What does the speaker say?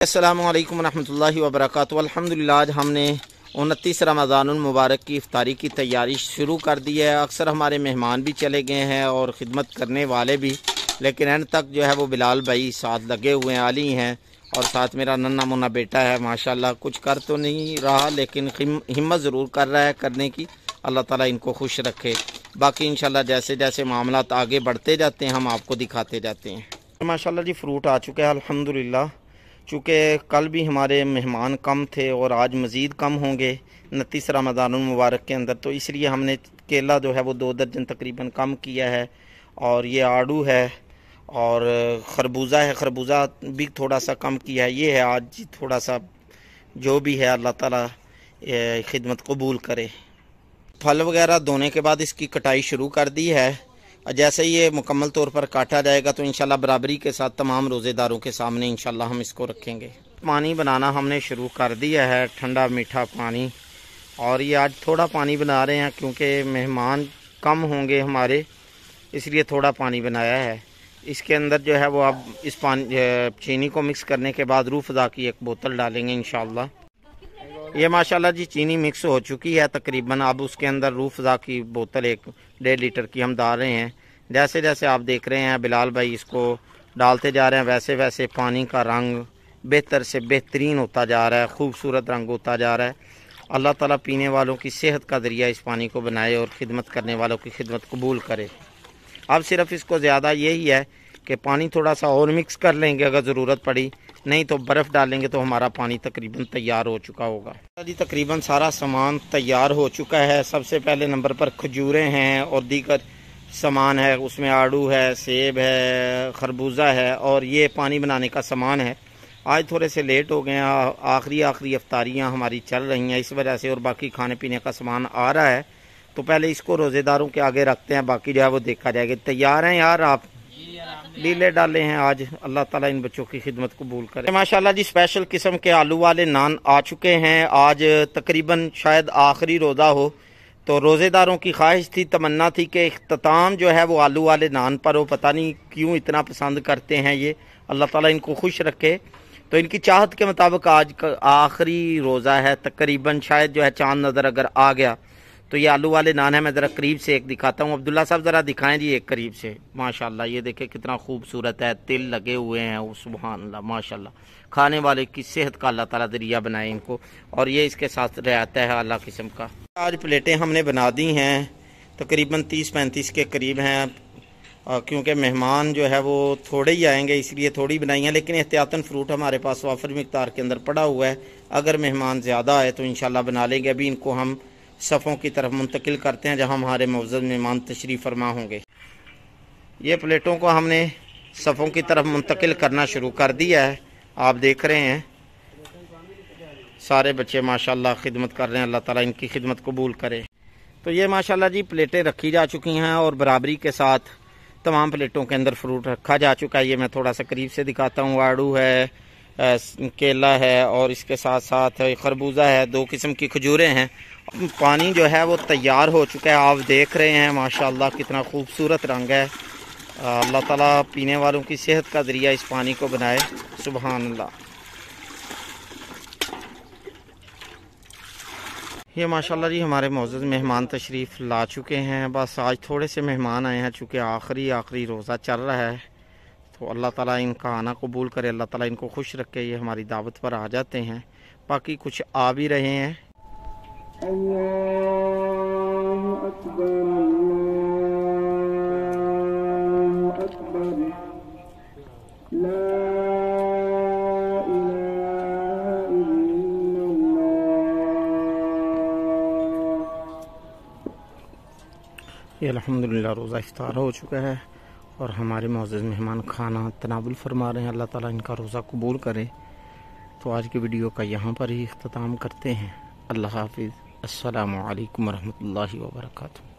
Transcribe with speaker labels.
Speaker 1: अस्सलामुअलैकुम रहमतुल्लाहि व बरकातुहू। अल्हम्दुलिल्लाह आज हमने 29 रमज़ानुल मुबारक की इफ्तारी की तैयारी शुरू कर दी है। अक्सर हमारे मेहमान भी चले गए हैं और ख़िदमत करने वाले भी, लेकिन एंड तक जो है वो बिलाल भाई साथ लगे हुए हैं, अली हैं और साथ मेरा नन्ना मुन्ना बेटा है। माशाल्लाह कुछ कर तो नहीं रहा लेकिन हिम्मत ज़रूर कर रहा है करने की। अल्लाह ताला इनको खुश रखे। बाकी इंशाल्लाह जैसे जैसे मामलात आगे बढ़ते जाते हैं हम आपको दिखाते जाते हैं। माशाल्लाह जी फ्रूट आ चुका है अल्हम्दुलिल्लाह। चूँकि कल भी हमारे मेहमान कम थे और आज मज़ीद कम होंगे 29 रमज़ानुल मुबारक के अंदर, तो इसलिए हमने केला जो है वो 2 दर्जन तकरीबन कम किया है। और ये आड़ू है और खरबूजा है, खरबूजा भी थोड़ा सा कम किया है। ये है आज थोड़ा सा जो भी है अल्लाह ताला खिदमत कबूल करे। फल वगैरह धोने के बाद इसकी कटाई शुरू कर दी है। जैसे ही ये मुकम्मल तौर पर काटा जाएगा तो इंशाल्लाह बराबरी के साथ तमाम रोज़ेदारों के सामने इंशाल्लाह हम इसको रखेंगे। पानी बनाना हमने शुरू कर दिया है, ठंडा मीठा पानी। और ये आज थोड़ा पानी बना रहे हैं क्योंकि मेहमान कम होंगे हमारे, इसलिए थोड़ा पानी बनाया है। इसके अंदर जो है वो अब इस पानी चीनी को मिक्स करने के बाद रूह अफ़ज़ा की एक बोतल डालेंगे इंशाल्लाह। ये माशाल्लाह जी चीनी मिक्स हो चुकी है तकरीबन। अब उसके अंदर रूह अफ़ज़ा की बोतल 1.5 लीटर की हम डाल रहे हैं। जैसे जैसे आप देख रहे हैं बिलाल भाई इसको डालते जा रहे हैं, वैसे वैसे पानी का रंग बेहतर से बेहतरीन होता जा रहा है, खूबसूरत रंग होता जा रहा है। अल्लाह ताला पीने वालों की सेहत का ज़रिया इस पानी को बनाए और ख़िदमत करने वालों की खिदमत कबूल करे। अब सिर्फ इसको ज़्यादा यही है कि पानी थोड़ा सा और मिक्स कर लेंगे अगर ज़रूरत पड़ी, नहीं तो बर्फ़ डालेंगे तो हमारा पानी तकरीबन तैयार हो चुका होगा। जी तकरीबन सारा सामान तैयार हो चुका है। सबसे पहले नंबर पर खजूरें हैं और दीगर सामान है, उसमें आड़ू है, सेब है, खरबूजा है और ये पानी बनाने का सामान है। आज थोड़े से लेट हो गए हैं, आखिरी अफ्तारियाँ हमारी चल रही हैं इस वजह से, और बाकी खाने पीने का सामान आ रहा है तो पहले इसको रोज़ेदारों के आगे रखते हैं, बाकी जो है वो देखा जाएगा। तैयार हैं यार आप? लीले डाले हैं आज। अल्लाह ताला इन बच्चों की खिदमत कबूल करे। माशाल्लाह जी स्पेशल किस्म के आलू वाले नान आ चुके हैं। आज तकरीबन शायद आखिरी रोज़ा हो तो रोज़ेदारों की ख्वाहिश थी, तमन्ना थी कि इख्तिताम जो है वो आलू वाले नान पर हो। पता नहीं क्यों इतना पसंद करते हैं ये, अल्लाह ताला इनको खुश रखे। तो इनकी चाहत के मुताबिक आज का आखिरी रोज़ा है तकरीबन, शायद जो है चांद नज़र अगर आ गया तो ये आलू वाले नान है। मैं ज़रा करीब से एक दिखाता हूँ। अब्दुल्ला साहब ज़रा दिखाएं जी एक करीब से। माशाल्लाह ये देखें कितना खूबसूरत है, तिल लगे हुए हैं, सुभान अल्लाह माशाल्लाह। खाने वाले की सेहत का अल्लाह ताला ज़रिया बनाए इनको। और ये इसके साथ रहता है अल्लाह किस्म का। आज प्लेटें हमने बना दी हैं तकरीबन 30-35 के करीब हैं, क्योंकि मेहमान जो है वो थोड़े ही आएंगे इसलिए थोड़ी बनाई हैं, लेकिन एहतियातन फ्रूट हमारे पास वाफर मिकदार के अंदर पड़ा हुआ है। अगर मेहमान ज़्यादा आए तो इंशाल्लाह बना लेंगे। अभी इनको हम सफ़ों की तरफ मुंतकिल करते हैं जहां हमारे मुअज़्ज़ज़ मेहमान तशरीफ़ फरमा होंगे। ये प्लेटों को हमने सफ़ों की तरफ मुंतकिल करना शुरू कर दिया है। आप देख रहे हैं सारे बच्चे माशाल्लाह खिदमत कर रहे हैं, अल्लाह ताला इनकी खिदमत कबूल करे। तो ये माशाल्लाह जी प्लेटें रखी जा चुकी हैं और बराबरी के साथ तमाम प्लेटों के अंदर फ्रूट रखा जा चुका है। ये मैं थोड़ा सा करीब से दिखाता हूँ। आड़ू है, केला है और इसके साथ साथ खरबूजा है, 2 किस्म की खजूरें हैं। पानी जो है वो तैयार हो चुका है, आप देख रहे हैं माशाल्लाह कितना खूबसूरत रंग है। अल्लाह ताला पीने वालों की सेहत का ज़रिया इस पानी को बनाए, सुभान अल्लाह। ये माशाल्लाह जी हमारे मुअज़्ज़ज़ मेहमान तशरीफ़ ला चुके हैं। बस आज थोड़े से मेहमान आए हैं, चूँकि आखिरी रोज़ा चल रहा है तो अल्लाह ताला इनका आना कबूल करे, अल्लाह ताला इनको खुश रखे। ये हमारी दावत पर आ जाते हैं, बाकी कुछ आ भी रहे हैं।
Speaker 2: अल्लाहु अकबर, अल्लाहु अकबर, ला इलाहा इल्लल्लाह।
Speaker 1: ये अल्हम्दुलिल्लाह रोज़ा इफ्तार हो चुका है और हमारे मुअज़्ज़ज़ मेहमान खाना तनावुल फरमा रहे हैं। अल्लाह ताला इनका रोज़ा कबूल करे। तो आज की वीडियो का यहाँ पर ही इख्तिताम करते हैं। अल्लाह हाफिज़। अस्सलामु अलैकुम रहमतुल्लाहि व बरकातुहू।